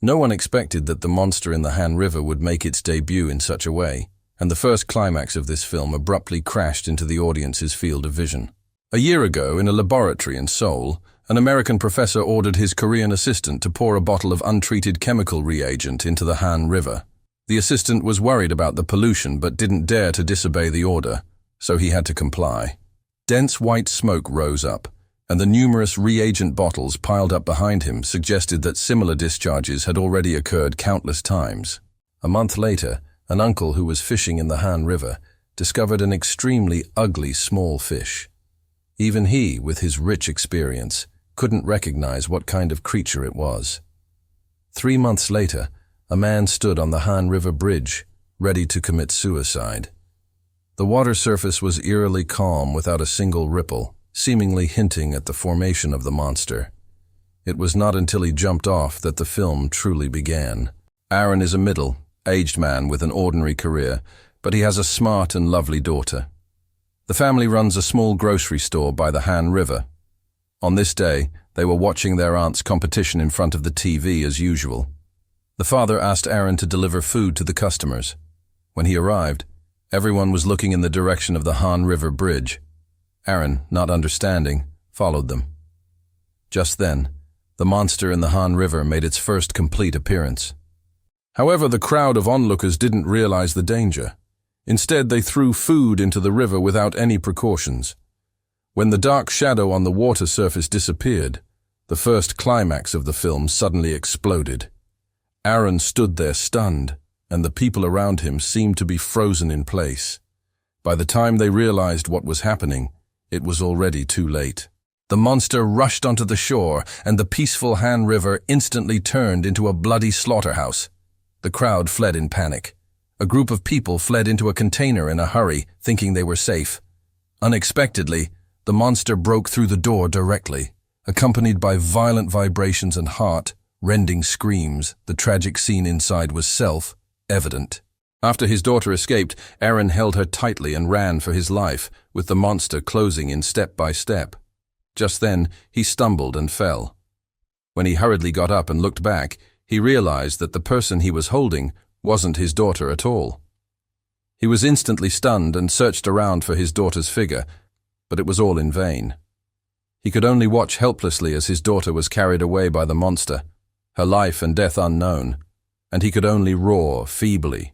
No one expected that the monster in the Han River would make its debut in such a way, and the first climax of this film abruptly crashed into the audience's field of vision. A year ago, in a laboratory in Seoul, an American professor ordered his Korean assistant to pour a bottle of untreated chemical reagent into the Han River. The assistant was worried about the pollution but didn't dare to disobey the order, so he had to comply. Dense white smoke rose up, and the numerous reagent bottles piled up behind him suggested that similar discharges had already occurred countless times. A month later, an uncle who was fishing in the Han River discovered an extremely ugly small fish. Even he, with his rich experience, couldn't recognize what kind of creature it was. 3 months later, a man stood on the Han River Bridge, ready to commit suicide. The water surface was eerily calm without a single ripple, seemingly hinting at the formation of the monster. It was not until he jumped off that the film truly began. Aaron is a middle-aged man with an ordinary career, but he has a smart and lovely daughter. The family runs a small grocery store by the Han River. On this day, they were watching their aunt's competition in front of the TV as usual. The father asked Aaron to deliver food to the customers. When he arrived, everyone was looking in the direction of the Han River Bridge. Aaron, not understanding, followed them. Just then, the monster in the Han River made its first complete appearance. However, the crowd of onlookers didn't realize the danger. Instead, they threw food into the river without any precautions. When the dark shadow on the water surface disappeared, the first climax of the film suddenly exploded. Aaron stood there stunned, and the people around him seemed to be frozen in place. By the time they realized what was happening, it was already too late. The monster rushed onto the shore, and the peaceful Han River instantly turned into a bloody slaughterhouse. The crowd fled in panic. A group of people fled into a container in a hurry, thinking they were safe. Unexpectedly, the monster broke through the door directly. Accompanied by violent vibrations and heart-rending screams, the tragic scene inside was self-evident. After his daughter escaped, Aaron held her tightly and ran for his life, with the monster closing in step by step. Just then, he stumbled and fell. When he hurriedly got up and looked back, he realized that the person he was holding wasn't his daughter at all. He was instantly stunned and searched around for his daughter's figure, but it was all in vain. He could only watch helplessly as his daughter was carried away by the monster, her life and death unknown, and he could only roar feebly,